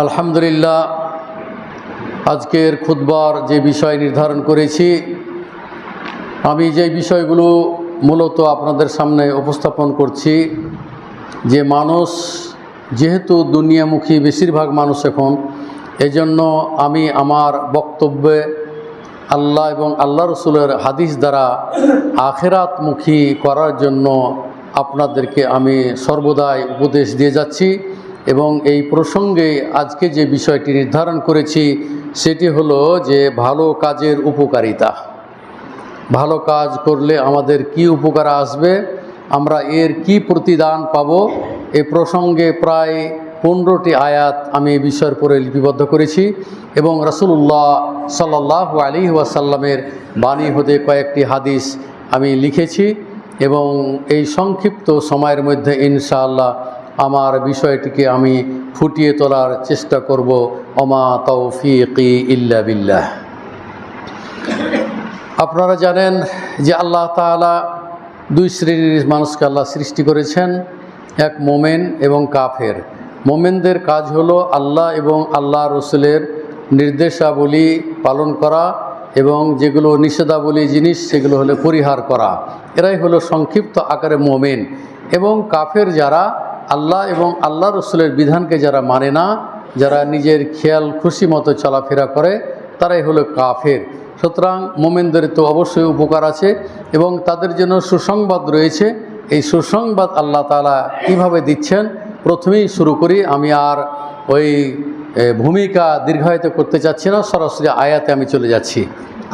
আলহামদুলিল্লাহ, আজকের খুতবার যে বিষয় নির্ধারণ করেছি, আমি যে বিষয়গুলো মূলত আপনাদের সামনে উপস্থাপন করছি, যে মানুষ যেহেতু দুনিয়ামুখী বেশিরভাগ মানুষ এখন, এজন্য আমি আমার বক্তব্যে আল্লাহ এবং আল্লাহ রসুলের হাদিস দ্বারা আখেরাতমুখী করার জন্য আপনাদেরকে আমি সর্বদাই উপদেশ দিয়ে যাচ্ছি। এবং এই প্রসঙ্গে আজকে যে বিষয়টি নির্ধারণ করেছি সেটি হলো যে ভালো কাজের উপকারিতা। ভালো কাজ করলে আমাদের কি উপকার আসবে, আমরা এর কি প্রতিদান পাব, এ প্রসঙ্গে প্রায় 15টি আয়াত আমি এই বিষয়ের উপরে লিপিবদ্ধ করেছি এবং রাসূলুল্লাহ সাল্লাল্লাহু আলাইহি ওয়াসাল্লামের বাণী হতে কয়েকটি হাদিস আমি লিখেছি এবং এই সংক্ষিপ্ত সময়ের মধ্যে ইনশাআল্লাহ আমার বিষয়টিকে আমি ফুটিয়ে তোলার চেষ্টা করব। ওমা তাওফীকি ইল্লা বিল্লাহ। আপনারা জানেন যে আল্লাহ তাআলা দুই শ্রেণীর মানুষকে আল্লাহ সৃষ্টি করেছেন, এক মোমেন এবং কাফের। মোমেনদের কাজ হলো আল্লাহ এবং আল্লাহ রসুলের নির্দেশাবলী পালন করা এবং যেগুলো নিষেধাবলী জিনিস সেগুলো হলো পরিহার করা। এরাই হলো সংক্ষিপ্ত আকারে মোমেন। এবং কাফের যারা আল্লাহ এবং আল্লাহ রসুলের বিধানকে যারা মানে না, যারা নিজের খেয়াল খুশি মতো চলাফেরা করে, তারাই হলো কাফের। সুতরাং মোমেনদের তো অবশ্যই উপকার আছে এবং তাদের জন্য সুসংবাদ রয়েছে। এই সুসংবাদ আল্লাহ তাআলা কীভাবে দিচ্ছেন প্রথমেই শুরু করি। আমি আর ওই ভূমিকা দীর্ঘায়িত করতে চাচ্ছি না, সরাসরি আয়াতে আমি চলে যাচ্ছি।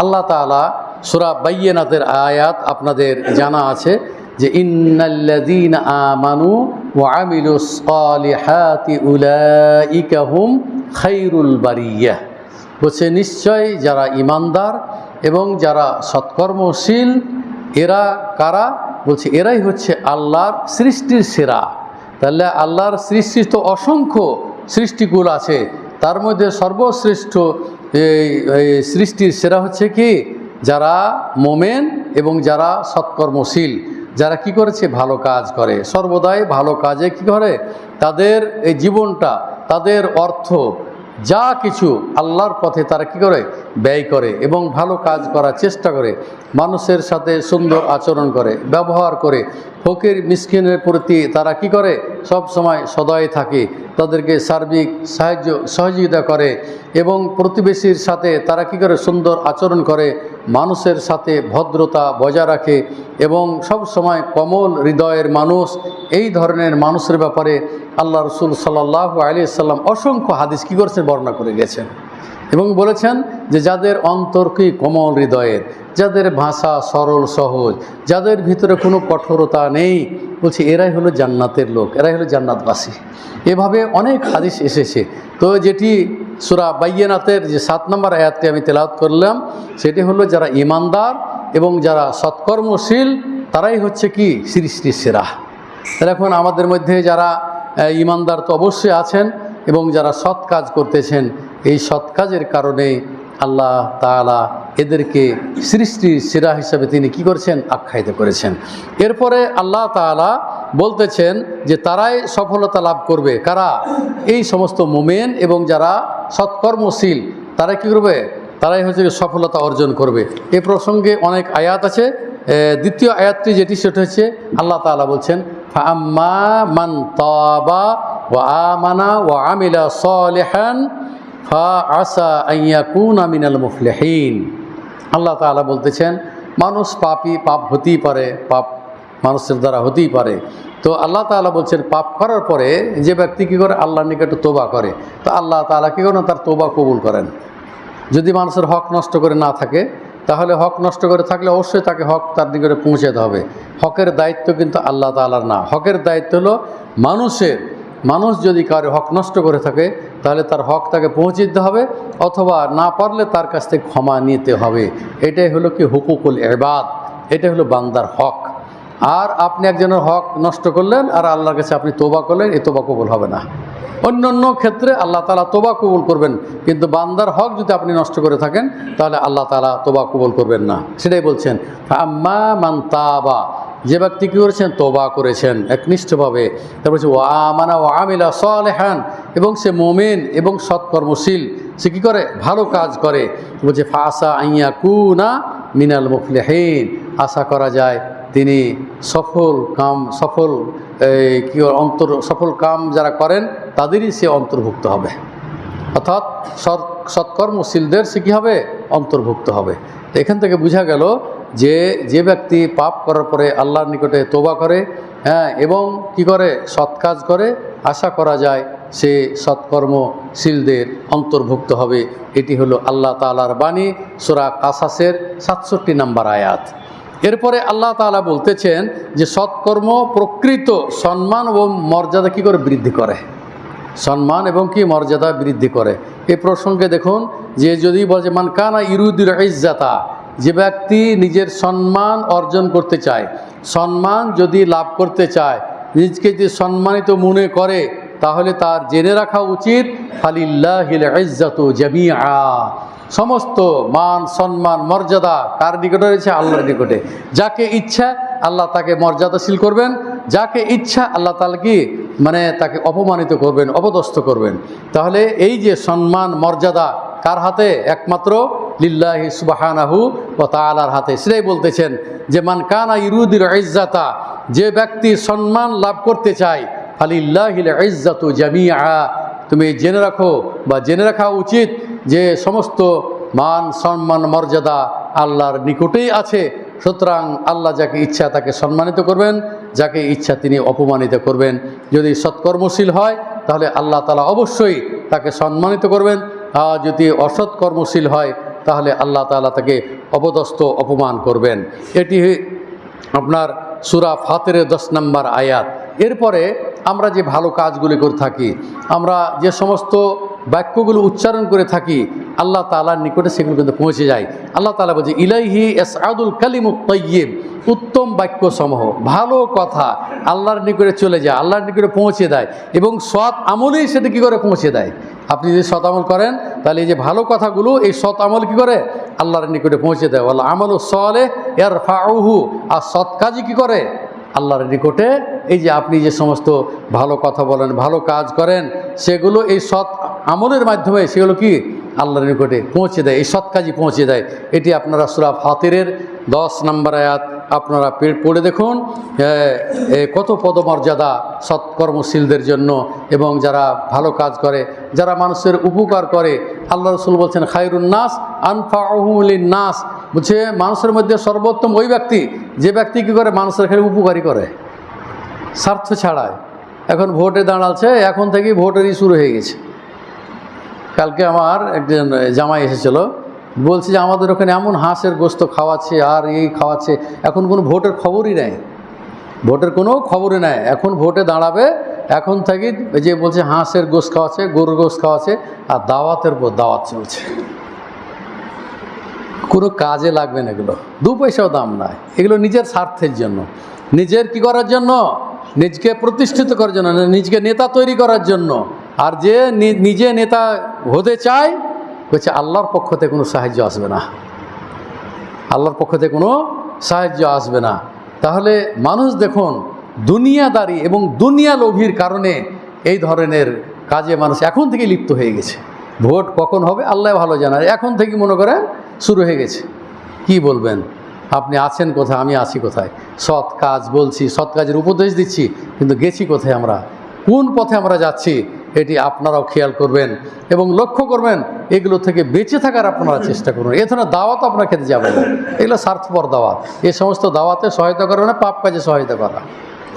আল্লাহ তাআলা সূরা বাইয়িনাতের আয়াত আপনাদের জানা আছে যে ইন্নাল্লাযীনা আমানু ওয়া আমিলুস সালিহাতি উলাইকা হুম খায়রুল বারিয়াহ। বলছে নিশ্চয় যারা ঈমানদার এবং যারা সৎকর্মশীল এরা কারা? বলছে এরাই হচ্ছে আল্লাহর সৃষ্টির সেরা। তাহলে আল্লাহর সৃষ্টি তো অসংখ্য সৃষ্টিকুল আছে, তার মধ্যে সর্বশ্রেষ্ঠ সৃষ্টির সেরা হচ্ছে কি? যারা মোমেন এবং যারা সৎকর্মশীল, যারা কি করেছে? ভালো কাজ করে, সর্বদাই ভালো কাজে কি করে? তাদের এই জীবনটা, তাদের অর্থ যা কিছু আল্লাহর পথে তারা কি করে? ব্যয় করে এবং ভালো কাজ করার চেষ্টা করে, মানুষের সাথে সুন্দর আচরণ করে, ব্যবহার করে, ফকির মিসকিনের প্রতি তারা কি করে? সব সময় সদয় থাকে, তাদেরকে সার্বিক সহযোগিতা করে এবং প্রতিবেশীর সাথে তারা কি করে? সুন্দর আচরণ করে, মানুষের সাথে ভদ্রতা বজায় রাখে এবং সব সময় কোমল হৃদয়ের মানুষ। এই ধরনের মানুষের ব্যাপারে আল্লাহ রসুল সাল্লাল্লাহু আলাইহি সাল্লাম অসংখ্য হাদিস কি করেছেন? বর্ণনা করে গেছেন এবং বলেছেন যে যাদের অন্তর কি কোমল হৃদয়ের, যাদের ভাষা সরল সহজ, যাদের ভিতরে কোনো কঠোরতা নেই, বলছে এরাই হলো জান্নাতের লোক, এরাই হলো জান্নাতবাসী। এভাবে অনেক হাদিস এসেছে। তো যেটি সূরা বাইয়িনাতের যে 7 নম্বর আয়াতটি আমি তেলাওয়াত করলাম, সেটি হলো যারা ঈমানদার এবং যারা সৎকর্মশীল তারাই হচ্ছে কি? সৃষ্টির সেরা। এখন আমাদের মধ্যে যারা ঈমানদার তো অবশ্যই আছেন এবং যারা সৎ কাজ করতেছেন, এই সৎ কাজের কারণে আল্লাহ তাআলা এদেরকে সৃষ্টির সেরা হিসাবে তিনি কি করেছেন? আখ্যায়িত করেছেন। এরপরে আল্লাহ তাআলা বলতেছেন যে তারাই সফলতা লাভ করবে। কারা? এই সমস্ত মোমেন এবং যারা সৎকর্মশীল, তারাই কী করবে? তারাই হচ্ছে সফলতা অর্জন করবে। এ প্রসঙ্গে অনেক আয়াত আছে। দ্বিতীয় আয়াতটি যেটি সেটা হচ্ছে আল্লাহ তাআলা বলছেন ফাআম্মা মান তাবা ওয়া আমানা ওয়া আমিলা সালিহান ফাআসা আন ইয়াকুনা মিনাল মুফলিহিন। আল্লাহ তাআলা বলতেছেন মানুষ পাপী, পাপ হতেই পারে, পাপ মানুষের দ্বারা হতেই পারে। তো আল্লাহ তাআলা বলছেন পাপ করার পরে যে ব্যক্তি কী করে? আল্লাহর নিকটে তোবা করে, তো আল্লাহ তাআলা কী করেন? তার তোবা কবুল করেন। যদি মানুষের হক নষ্ট করে না থাকে, তাহলে হক নষ্ট করে থাকলে অবশ্যই তাকে হক তার নিকটে পৌঁছাতে হবে। হকের দায়িত্ব কিন্তু আল্লাহ তাআলার না, হকের দায়িত্ব হলো মানুষের। মানুষ যদি কারো হক নষ্ট করে থাকে তাহলে তার হক তাকে পৌঁছে দিতে হবে, অথবা না পারলে তার কাছ থেকে ক্ষমা নিতে হবে। এটাই হলো কি? হুকুকুল ইবাদ, এটা হলো বান্দার হক। আর আপনি একজনের হক নষ্ট করলেন আর আল্লাহর কাছে আপনি তোবা করলেন, এই তোবা কবুল হবে না। অন্য অন্য ক্ষেত্রে আল্লাহ তাআলা তোবা কবুল করবেন, কিন্তু বান্দার হক যদি আপনি নষ্ট করে থাকেন তাহলে আল্লাহ তাআলা তোবা কবুল করবেন না। সেটাই বলছেন আম্মা মান তাবা, যে ব্যক্তি কী করেছেন, তওবা করেছেন একনিষ্ঠভাবে, তারপর হচ্ছে ওয়া আমানা ওয়া আমিলা সালিহান, এবং সে মুমিন এবং সৎকর্মশীল, সে কী করে, ভালো কাজ করে। বলছে ফাসা আইয়াকুনা মিনাল মুফলিহিন, আশা করা যায় তিনি সফল কাম যারা করেন তাদেরই সে অন্তর্ভুক্ত হবে, অর্থাৎ সৎকর্মশীলদের সে কী হবে, অন্তর্ভুক্ত হবে। তো এখান থেকে বোঝা গেল যে ব্যক্তি পাপ করার পরে আল্লাহর নিকটে তওবা করে, এবং কি করে, সৎ কাজ করে, আশা করা যায় সে সৎকর্মশীলদের অন্তর্ভুক্ত হবে। এটি হলো আল্লাহ তাআলার বাণী, সূরা কাসাসের 67 নম্বর আয়াত। এরপরে আল্লাহ তাআলা বলতেছেন যে সৎকর্ম প্রকৃত সম্মান এবং মর্যাদা কী করে বৃদ্ধি করে, সম্মান এবং কি মর্যাদা বৃদ্ধি করে। এই প্রসঙ্গে দেখুন যে যদি বলে যে মান কানা ইউরিদুল ইজ্জাতা, যে ব্যক্তি নিজের সম্মান অর্জন করতে চায়, সম্মান যদি লাভ করতে চায়, নিজকে যে সম্মানিত মনে করে, তাহলে তার জেনে রাখা উচিত ফালিল্লাহিল ইজ্জাতু জামিআ, সমস্ত মান সম্মান মর্যাদা কার নিকটে রয়েছে, আল্লাহর নিকটে। যাকে ইচ্ছা আল্লাহ তাকে মর্যাদাশীল করবেন, যাকে ইচ্ছা আল্লাহ তাআলা কি তাকে অপমানিত করবেন, অপদস্থ করবেন। তাহলে এই যে সম্মান মর্যাদা কার হাতে, একমাত্র লিল্লাহি সুবহানাহু ওয়া তাআলার হাতে। সেটাই বলতেছেন যে মান কানা ইউরিদুল ইজ্জাতা, যে ব্যক্তি সম্মান লাভ করতে চায়, ফালিল্লাহিল ইজ্জাতু জামিআ, তুমি জেনে রাখো বা জেনে রাখা উচিত যে সমস্ত মান সম্মান মর্যাদা আল্লাহর নিকটেই আছে। সুতরাং আল্লাহ যাকে ইচ্ছা তাকে সম্মানিত করবেন, যাকে ইচ্ছা তিনি অপমানিত করবেন। যদি সৎকর্মশীল হয় তাহলে আল্লাহ তাআলা অবশ্যই তাকে সম্মানিত করবেন, আর যদি অসৎকর্মশীল হয় তাহলে আল্লাহ তাআলা তাকে অপদস্থ অপমান করবেন। এটি আপনার সূরা ফাতিরের 10 নম্বর আয়াত। এরপরে আমরা যে ভালো কাজগুলি করে থাকি, আমরা যে সমস্ত বাক্যগুলো উচ্চারণ করে থাকি, আল্লাহ তাআলার নিকটে সেগুলো কিন্তু পৌঁছে যায়। আল্লাহ তাআলা বলছে ইলাইহি ইয়াসআদুল কালিমুত তাইয়্যিব, উত্তম বাক্যসমূহ, ভালো কথা আল্লাহর নিকটে চলে যায়, আল্লাহর নিকটে পৌঁছে দেয়, এবং সৎ আমলেই সেটা কী করে পৌঁছে দেয়। আপনি যদি সৎ আমল করেন তাহলে এই যে ভালো কথাগুলো, এই সৎ আমল কী করে, আল্লাহর নিকটে পৌঁছে দেয়। ওয়াল আমালু সালেহ ইয়ারফাউহু, আর সৎ কাজই কী করে, আল্লাহর নিকটে এই যে আপনি যে সমস্ত ভালো কথা বলেন, ভালো কাজ করেন, সেগুলো এই সৎ আমলের মাধ্যমে সেগুলো কি আল্লাহর নিকটে পৌঁছে দেয়, এই সৎ কাজই পৌঁছে দেয়। এটি আপনারা সূরা ফাতিরের 10 নম্বর আয়াত আপনারা পড়ে দেখুন, কত পদমর্যাদা সৎকর্মশীলদের জন্য, এবং যারা ভালো কাজ করে, যারা মানুষের উপকার করে। আল্লাহ রাসূল বলছেন খায়রুন নাস আনফাউহুম লিন-নাস, বলছে মানুষের মধ্যে সর্বোত্তম ওই ব্যক্তি যে ব্যক্তি কী করে, মানুষের খালি উপকারী করে, স্বার্থ ছাড়ায়। এখন ভোটে দাঁড়াচ্ছে, এখন থেকেই ভোটেরই শুরু হয়ে গেছে। কালকে আমার একজন জামাই এসেছিল, বলছে যে আমাদের ওখানে এমন হাঁসের গোস্ত খাওয়াচ্ছে আর এই খাওয়াচ্ছে, এখন কোনো ভোটের খবরই নেই, ভোটের কোনো খবরই নেই। এখন ভোটে দাঁড়াবে, এখন থেকে যে বলছে হাঁসের গোস্ত খাওয়াচ্ছে, গরুর গোস্ত খাওয়াচ্ছে, আর দাওয়াতের পর দাওয়াত চলছে। কোনো কাজে লাগবে না এগুলো, 2 পয়সাও দাম নাই। এগুলো নিজের স্বার্থের জন্য, নিজের কি করার জন্য, নিজকে প্রতিষ্ঠিত করার জন্য, নিজকে নেতা তৈরি করার জন্য। আর যে নিজে নেতা হতে চায়, বলছে আল্লাহর পক্ষ থেকে কোনো সাহায্য আসবে না, আল্লাহর পক্ষ থেকে কোনো সাহায্য আসবে না। তাহলে মানুষ দেখুন দুনিয়াদারি এবং দুনিয়া লোভীর কারণে এই ধরনের কাজে মানুষ এখন থেকে লিপ্ত হয়ে গেছে। ভোট কখন হবে আল্লাহ ভালো জানার, এখন থেকে মনে করেন শুরু হয়ে গেছে। কি বলবেন, আপনি আছেন কোথায়, আমি আছি কোথায়? সৎ কাজ বলছি, সৎ কাজের উপদেশ দিচ্ছি, কিন্তু গেছি কোথায়, আমরা কোন পথে আমরা যাচ্ছি, এটি আপনারাও খেয়াল করবেন এবং লক্ষ্য করবেন। এগুলো থেকে বেঁচে থাকার আপনারা চেষ্টা করুন। এ ধরনের দাওয়াত আপনারা খেতে যাবেন, এগুলো স্বার্থপর দাওয়াত। এই সমস্ত দাওয়াতে সহায়তা করবে না, পাপ কাজে সহায়তা করা।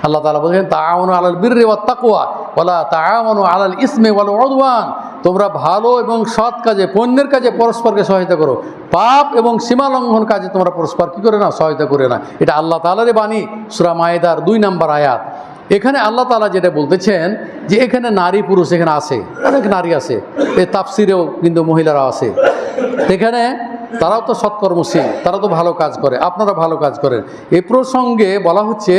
আল্লাহ তাআলা বলছেন তাআওয়ানু আলাল বিররি ওয়াত তাকওয়া ওয়ালা তাআওয়ানু আলাল ইসমি ওয়াল উদওয়ান, তোমরা ভালো এবং সৎ কাজে, পুণ্যের কাজে পরস্পরকে সহায়তা করো, পাপ এবং সীমা লঙ্ঘন কাজে তোমরা পরস্পর কী করে না, সহায়তা করে না। এটা আল্লাহ তাআলারই বাণী, সূরা মায়েদার 2 নম্বর আয়াত। এখানে আল্লাহ তাআলা যেটা বলতেছেন যে এখানে নারী পুরুষ এখানে আছে, অনেক নারী আছে, এই তাফসিরেও কিন্তু মহিলারা আছে। এখানে তারাও তো সৎকর্মশীল, তারা তো ভালো কাজ করে, আপনারা ভালো কাজ করেন। এই প্রসঙ্গে বলা হচ্ছে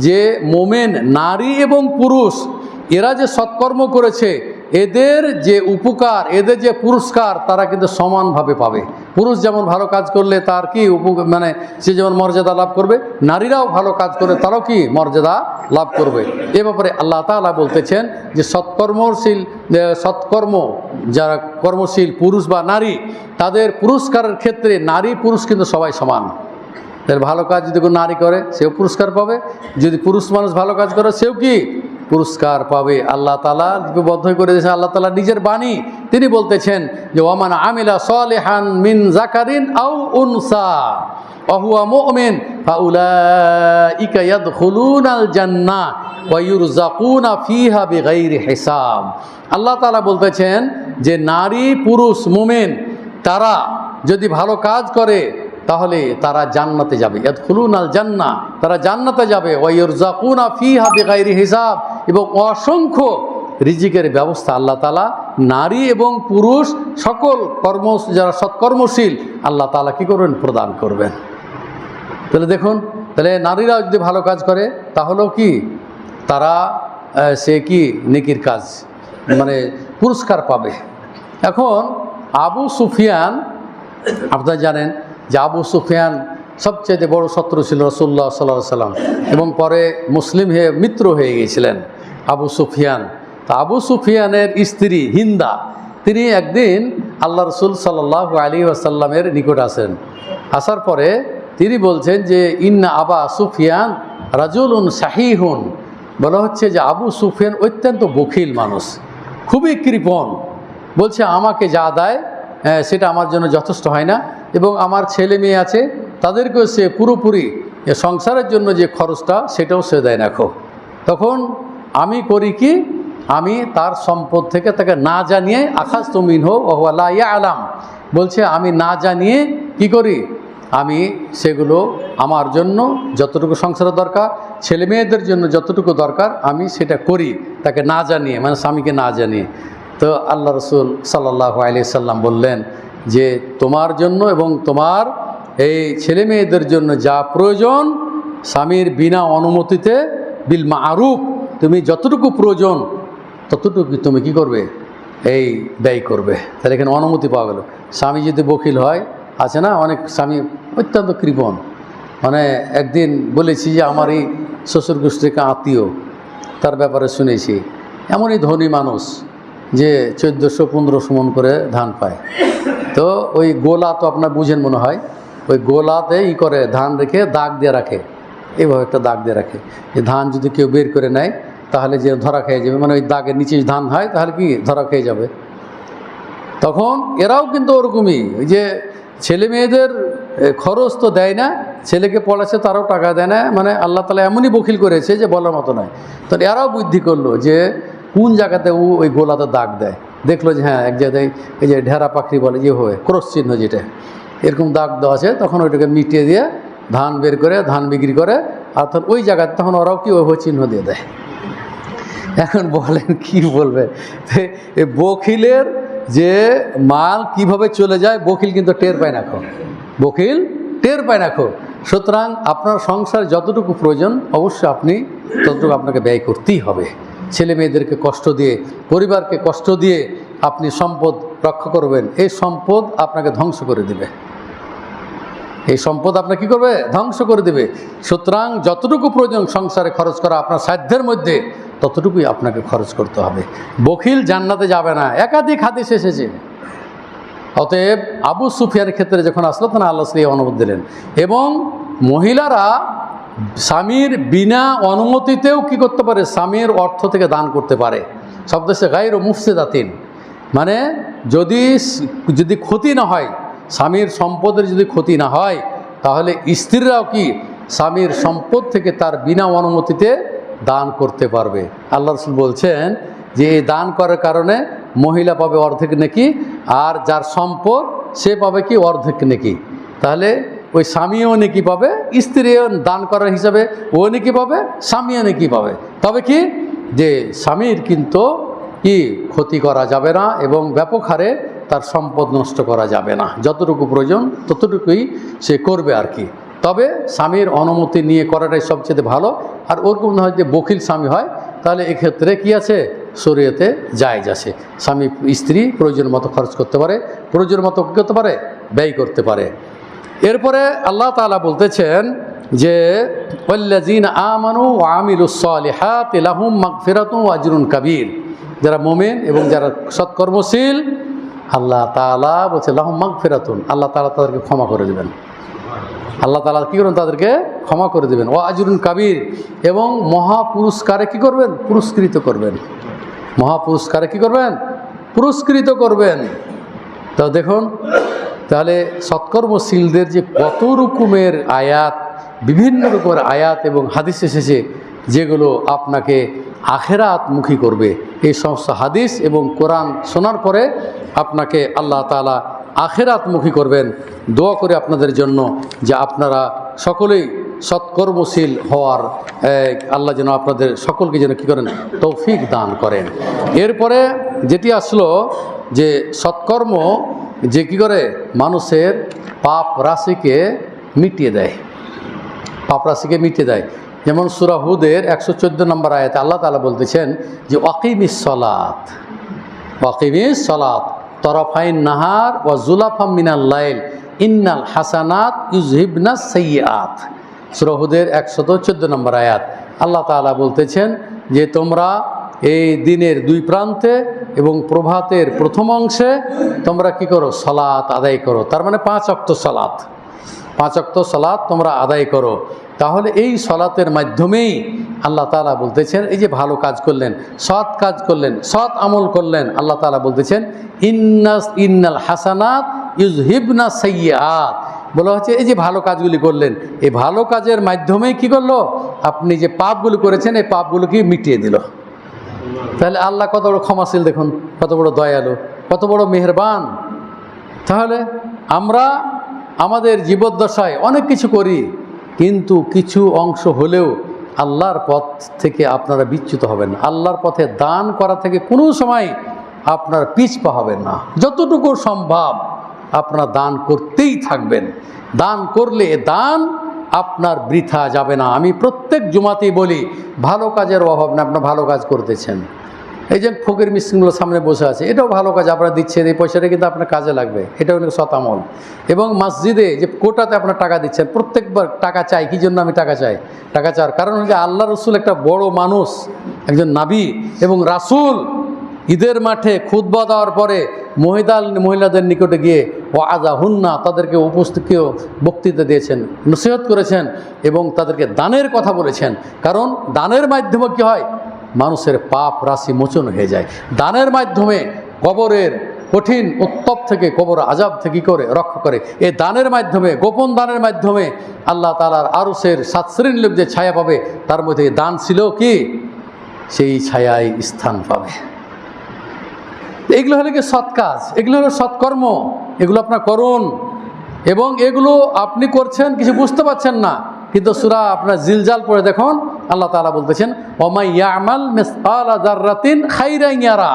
যে মোমেন নারী এবং পুরুষ এরা যে সৎকর্ম করেছে এদের যে উপকার, এদের যে পুরস্কার তারা কিন্তু সমানভাবে পাবে। পুরুষ যেমন ভালো কাজ করলে তার কি মানে সে যেমন মর্যাদা লাভ করবে, নারীরাও ভালো কাজ করলে তারাও কি মর্যাদা লাভ করবে। এ ব্যাপারে আল্লাহ তাআলা বলতেছেন যে সৎকর্ম যারা কর্মশীল পুরুষ বা নারী, তাদের পুরস্কারের ক্ষেত্রে নারী পুরুষ কিন্তু সবাই সমান। এর ভালো কাজ যদি কোনো নারী করে সেও পুরস্কার পাবে, যদি পুরুষ মানুষ ভালো কাজ করে সেও কি পুরস্কার পাবে। আল্লাহ তাআলা লিপিবদ্ধ করে দিয়েছেন, আল্লাহ তাআলা নিজের বাণী তিনি বলতেছেন যে ওয়ামান আমিলা সালিহান মিন যাকারিন আও উনসা ওয়া হুয়া মুমিন ফাউলাইকা ইয়াদখুলুনাল জান্নাহ ওয়া ইউরযাকুনা ফিহা বিগাইরি হিসাব। আল্লাহ তাআলা বলতেছেন যে নারী পুরুষ মুমিন তারা যদি ভালো কাজ করে তাহলে তারা জান্নাতে যাবে, ইয়াদখুলুনাল জান্নাহ, তারা জান্নাতে যাবে, ওয়া ইউরযাকুনা ফিহা বিগাইরি হিসাব, এবং অসংখ্য রিজিকের ব্যবস্থা আল্লাহ তাআলা নারী এবং পুরুষ সকল যারা সৎকর্মশীল আল্লাহ তাআলা কী করবেন, প্রদান করবেন। তাহলে দেখুন, তাহলে নারীরা যদি ভালো কাজ করে তাহলেও কি তারা সে কি নেকির কাজ মানে পুরস্কার পাবে। এখন আবু সুফিয়ান, আপনারা জানেন যে আবু সুফিয়ান সবচেয়ে বড় শত্রু ছিল রাসূলুল্লাহ সাল্লাল্লাহু আলাইহি ওয়াসাল্লাম, এবং পরে মুসলিম হয়ে মিত্র হয়ে গিয়েছিলেন আবু সুফিয়ান। তা আবু সুফিয়ানের স্ত্রী হিন্দা, তিনি একদিন আল্লাহ রসুল সাল্লাল্লাহু আলাইহি ওয়াসাল্লামের নিকট আসেন। আসার পরে তিনি বলছেন যে ইন্না আবা সুফিয়ান রাজুলুন শাহীহুন, বলা হচ্ছে যে আবু সুফিয়ান অত্যন্ত বখিল মানুষ, খুবই কৃপণ। বলছে আমাকে যা দেয় সেটা আমার জন্য যথেষ্ট হয় না, এবং আমার ছেলে মেয়ে আছে তাদেরকেও সে পুরোপুরি সংসারের জন্য যে খরচটা সেটাও সে দেয় না। তখন আমি করি কি, আমি তার সম্পদ থেকে তাকে না জানিয়ে আখাযতু মিনহু ওয়া হুয়া লা ইয়ালাম, বলছে আমি না জানিয়ে কি করি, আমি সেগুলো আমার জন্য যতটুকু সংসারের দরকার, ছেলে মেয়েদের জন্য যতটুকু দরকার আমি সেটা করি তাকে না জানিয়ে, মানে স্বামীকে না জানিয়ে। তো আল্লাহ রসুল সাল্লাল্লাহু আলাইহি সাল্লাম বললেন যে তোমার জন্য এবং তোমার এই ছেলে মেয়েদের জন্য যা প্রয়োজন স্বামীর বিনা অনুমতিতে বিল মারুফ তুমি যতটুকু প্রয়োজন ততটুকু তুমি কি করবে, এই ব্যয় করবে। তাহলে এখানে অনুমতি পাওয়া গেল। স্বামী যদি বখিল হয়, আছে না অনেক স্বামী অত্যন্ত কৃপণ, মানে একদিন বলেছি যে আমার এই শ্বশুর গোষ্ঠীকে আত্মীয়, তার ব্যাপারে শুনেছি, এমনই ধনী মানুষ যে 1400-1500 মণ করে ধান পায়। তো ওই গোলা তো আপনার বুঝেন মনে হয়, ওই গোলাতে করে ধান রেখে দাগ দিয়ে রাখে, এইভাবে একটা দাগ দিয়ে রাখে, এই ধান যদি কেউ বের করে নেয় তাহলে যে ধরা খেয়ে যাবে, মানে ওই দাগের নিচে ধান হয় তাহলে কি ধরা খেয়ে যাবে। তখন এরাও কিন্তু ওরকমই, ওই যে ছেলে মেয়েদের খরচ তো দেয় না, ছেলেকে পড়াচ্ছে তারাও টাকা দেয় না, মানে আল্লাহ তাআলা এমনই বখিল করেছে যে বলার মতো নয়। তো এরাও বুদ্ধি করলো যে কোন জায়গাতে ওই গোলাতে দাগ দেয়, দেখলো যে হ্যাঁ এক জায়গায় এই যে ঢেরা পাখি বলে যে হয় ক্রস চিহ্ন যেটা, এরকম দাগ দেওয়া আছে, তখন ওইটাকে মিটিয়ে দিয়ে ধান বের করে ধান বিক্রি করে, আর তখন ওই জায়গায় তখন ওরাও কি ওই চিহ্ন দিয়ে দেয়। এখন বলেন কি বলবে, এই বখিলের যে মাল কিভাবে চলে যায় বখিল কিন্তু টের পায় না, বখিল টের পায় না। সুতরাং আপনার সংসার যতটুকু প্রয়োজন অবশ্যই আপনি ততটুকু আপনাকে ব্যয় করতেই হবে। ছেলে মেয়েদেরকে কষ্ট দিয়ে, পরিবারকে কষ্ট দিয়ে আপনি সম্পদ রক্ষা করবেন, এই সম্পদ আপনাকে ধ্বংস করে দিবে, এই সম্পদ আপনাকে কী করবে, ধ্বংস করে দেবে। সুতরাং যতটুকু প্রয়োজন সংসারে খরচ করা আপনার সাধ্যের মধ্যে ততটুকুই আপনাকে খরচ করতে হবে। বখিল জান্নাতে যাবে না, একাধিক হাদিস এসেছে। অতএব আবু সুফিয়ানের ক্ষেত্রে যখন আসলো তখন আল্লাহ সেই অনুমতি দিলেন, এবং মহিলারা স্বামীর বিনা অনুমতিতেও কি করতে পারে, স্বামীর অর্থ থেকে দান করতে পারে। শব্দ সে গায়রু মুফসিদাতিন, মানে যদি ক্ষতি না হয়, স্বামীর সম্পদের যদি ক্ষতি না হয়, তাহলে স্ত্রীরাও কি স্বামীর সম্পদ থেকে তার বিনা অনুমতিতে দান করতে পারবে। আল্লাহ রাসূল বলছেন যে এই দান করার কারণে মহিলা পাবে অর্ধেক নেকি, আর যার সম্পদ সে পাবে কি অর্ধেক নেকি। তাহলে ওই স্বামীও নেকি পাবে, স্ত্রীও দান করার হিসাবে ও নেকি পাবে, স্বামীও নেকি পাবে। তবে কি যে স্বামীর কিন্তু কি ক্ষতি করা যাবে না, এবং ব্যাপক হারে তার সম্পদ নষ্ট করা যাবে না, যতটুকু প্রয়োজন ততটুকুই সে করবে আর কি। তবে স্বামীর অনুমতি নিয়ে করাটাই সবচেয়ে ভালো। আর ওরকম না হয় যে বখিল স্বামী হয়, তাহলে এক্ষেত্রে কি আছে, শরীয়তে জায়েজ আছে। স্বামী স্ত্রী প্রয়োজন মতো খরচ করতে পারে, প্রয়োজন মতো কী করতে পারে, ব্যয় করতে পারে। এরপরে আল্লাহ তাআলা বলতেছেন যে ওয়াল্লাযীনা আমানু ওয়া আমিলুস সালিহাতি লাহুম মাগফিরাতুন ওয়া আজরুন কাবীর, যারা মুমিন এবং যারা সৎকর্মশীল, আল্লাহ তাআলা বলছে লাহুম মাগফিরাতুন, আল্লাহ তাআলা তাদেরকে ক্ষমা করে দেবেন। আল্লাহ তাআলা কী করবেন, তাদেরকে ক্ষমা করে দেবেন। ওয়া আজরুন কাবীর, এবং মহা পুরস্কারে কী করবেন, পুরস্কৃত করবেন। মহা পুরস্কারে কী করবেন, পুরস্কৃত করবেন। তো দেখুন তাহলে সৎকর্মশীলদের যে কত রকমের আয়াত, বিভিন্ন রকমের আয়াত এবং হাদিস এসেছে যেগুলো আপনাকে আখেরাতমুখী করবে। এই সমস্ত হাদিস এবং কোরআন শোনার পরে আপনাকে আল্লাহ তাআলা আখেরাতমুখী করবেন। দোয়া করে আপনাদের জন্য যে আপনারা সকলেই সৎকর্মশীল হওয়ার আল্লাহ যেন আপনাদের সকলকে যেন কী করেন, তৌফিক দান করেন। এরপরে যেটি আসলো যে সৎকর্ম যে কী করে মানুষের পাপ রাশিকে মিটিয়ে দেয়, পাপ রাশিকে মিটিয়ে দেয়। যেমন সূরা হুদের 114 নম্বর আয়াতে আল্লাহ তাআলা বলতেছেন যে ওয়াকিমিস সালাত, ওয়াকিমিস সালাত তরফাইন নাহার ওয়া জুলাফাম মিনাল লাইল ইন্নাল হাসানাত ইউযহিবনাস সাইয়্যাত। সূরা হুদের 114 নম্বর আয়াত আল্লাহ তাআলা বলতেছেন যে তোমরা এই দিনের দুই প্রান্তে এবং প্রভাতের প্রথম অংশে তোমরা কি করো, সালাত আদায় করো। তার মানে 5 ওয়াক্ত সালাত, 5 ওয়াক্ত সালাত তোমরা আদায় করো। তাহলে এই সালাতের মাধ্যমেই আল্লাহ তাআলা বলতেছেন এই যে ভালো কাজ করলেন, সৎ কাজ করলেন, সৎ আমল করলেন, আল্লাহ তাআলা বলতেছেন ইন্নাল হাসানাত ইউযহিবনাস সাইয়্যাত। বলা হচ্ছে এই যে ভালো কাজগুলি করলেন, এই ভালো কাজের মাধ্যমেই কি করলো, আপনি যে পাপগুলো করেছেন এই পাপগুলোকে মিটিয়ে দিল। তাহলে আল্লাহ কত বড় ক্ষমাশীল, দেখুন কত বড় দয়ালু, কত বড় মেহেরবান। তাহলে আমরা আমাদের জীবদ্দশায় অনেক কিছু করি, কিন্তু কিছু অংশ হলেও আল্লাহর পথ থেকে আপনারা বিচ্যুত হবেন না। আল্লাহর পথে দান করা থেকে কোনো সময় আপনার পিছপা হবেন না। যতটুকু সম্ভব আপনারা দান করতেই থাকবেন। দান করলে দান আপনার বৃথা যাবে না। আমি প্রত্যেক জুমাতেই বলি ভালো কাজের অভাব না, আপনার ভালো কাজ করতেছেন। এই যে ফকির মিসকিনগুলো সামনে বসে আছে, এটাও ভালো কাজ আপনারা দিচ্ছেন, এই পয়সাটা কিন্তু আপনার কাজে লাগবে, এটাও হলো সৎ আমল। এবং মসজিদে যে কোটাতে আপনার টাকা দিচ্ছেন, প্রত্যেকবার টাকা চাই, কী জন্য আমি টাকা চাই, টাকা চাওয়ার কারণ হচ্ছে আল্লাহ রসুল একটা বড় মানুষ, একজন নাবী এবং রাসূল ঈদের মাঠে খুতবা দেওয়ার পরে মহিলাদের নিকটে গিয়ে ওয়াজা হুন্না, তাদেরকে উপস্থিতকেও বক্তৃতা দিয়েছেন, নসিহত করেছেন এবং তাদেরকে দানের কথা বলেছেন। কারণ দানের মাধ্যমে কী হয়, মানুষের পাপ রাশি মোচন হয়ে যায়। দানের মাধ্যমে কবরের কঠিন উত্তপ থেকে, কবর আযাব থেকে করে রক্ষা করে। এই দানের মাধ্যমে, গোপন দানের মাধ্যমে আল্লাহ তাআলার আরশের 7 শ্রেণীর লোক যে ছায়া পাবে, তার মধ্যে দান ছিল কি, সেই ছায়ায় স্থান পাবে। এগুলো হলো কি সৎ কাজ, এগুলো হলো সৎকর্ম, এগুলো আপনার করুন। এবং এগুলো আপনি করছেন কিছু বুঝতে পারছেন না, কিন্তু সূরা আপনার জিলজাল পড়ে দেখুন আল্লাহ তাআলা বলতেছেন ওয়ামাই ইয়ামাল মিসকালা যাররাতিন খাইরান ইয়ারা।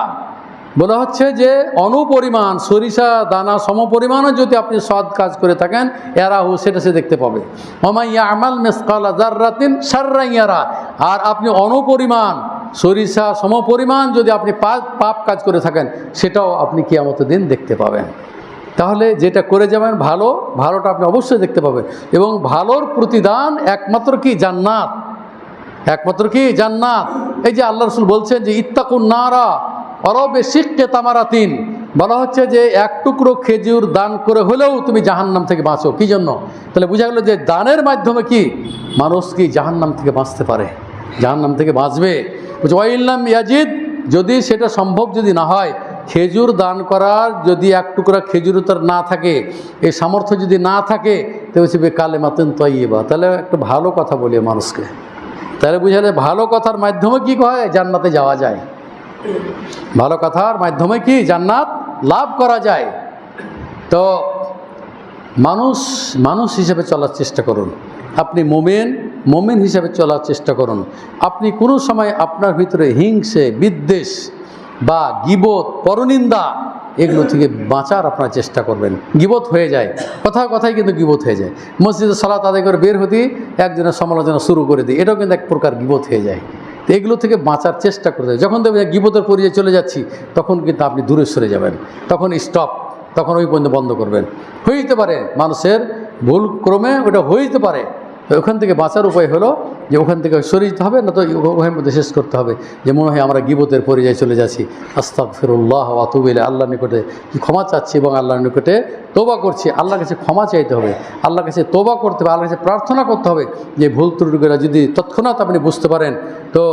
বলা হচ্ছে যে অনুপরিমাণ সরিষা দানা সমপরিমাণও যদি আপনি সৎ কাজ করে থাকেন, ইয়ারাহু, সেটা সে দেখতে পাবে। ওয়ামাই ইয়ামাল মিসকালা যাররাতিন শাররান ইয়ারা, আর আপনি অনুপরিমাণ সরিষা সমপরিমাণ যদি আপনি পাপ কাজ করে থাকেন, সেটাও আপনি কিয়ামতের দিন দেখতে পাবেন। তাহলে যেটা করে যাবেন ভালোটা আপনি অবশ্যই দেখতে পাবেন। এবং ভালোর প্রতিদান একমাত্র কি, জান্নাত, একমাত্র কি জান্নাত। এই যে আল্লাহ রাসূল বলছেন যে ইত্তাকুন নারা ওয়ালাউ বিশিক্কি তামারাতিন, বলা হচ্ছে যে এক টুকরো খেজুর দান করে হলেও তুমি জাহান্নাম থেকে বাঁচো। কি জন্য? তাহলে বোঝা গেল যে দানের মাধ্যমে কি মানুষ কি জাহান্নাম থেকে বাঁচতে পারে, জাহান্নাম থেকে বাঁচবে। ওয়াইল্লাম ইয়াজিদ, যদি সেটা সম্ভব যদি না হয়, খেজুর দান করার যদি এক টুকরা খেজুর তার না থাকে, এই সামর্থ্য যদি না থাকে, তো হচ্ছে কালেমাতুন তাইয়্যিবা, তাহলে একটা ভালো কথা বলি মানুষকে, তাহলে বুঝালে ভালো কথার মাধ্যমে কি হয়, জান্নাতে যাওয়া যায়। ভালো কথার মাধ্যমে কি জান্নাত লাভ করা যায়। তো মানুষ হিসেবে চলার চেষ্টা করুন। আপনি মোমেন হিসেবে চলার চেষ্টা করুন। আপনি কোনো সময় আপনার ভিতরে হিংসে, বিদ্বেষ বা গীবত, পরনিন্দা, এগুলো থেকে বাঁচার আপনার চেষ্টা করবেন। গীবত হয়ে যায়, কথায় কিন্তু গীবত হয়ে যায়। মসজিদে সালাত আদায় করে বের হতে একজনের সমালোচনা শুরু করে দিই, এটাও কিন্তু এক প্রকার গীবত হয়ে যায়। তো এগুলো থেকে বাঁচার চেষ্টা করতে হবে। যখন দেখবেন গীবতের পরিচয় চলে যাচ্ছি, তখন কিন্তু আপনি দূরে সরে যাবেন, তখন স্টপ, তখন ওই পর্যন্ত বন্ধ করবেন। হইতে পারে মানুষের ভুল ক্রমে ওটা হইতে পারে, তো ওখান থেকে বাঁচার উপায় হলো যে ওখান থেকে সরে যেতে হবে, না তো ওখানের মধ্যে শেষ করতে হবে যে মনে হয় আমরা গীবতের পরিচয় চলে যাচ্ছি, আস্তাগফিরুল্লাহ ওয়া আতুবু ইলাইহি, আল্লাহর নিকটে ক্ষমা চাচ্ছি এবং আল্লাহর নিকটে তওবা করছি। আল্লাহর কাছে ক্ষমা চাইতে হবে, আল্লাহর কাছে তওবা করতে হবে, আল্লাহর কাছে প্রার্থনা করতে হবে যে ভুল ত্রুটিগুলো যদি তৎক্ষণাৎ আপনি বুঝতে পারেন, তো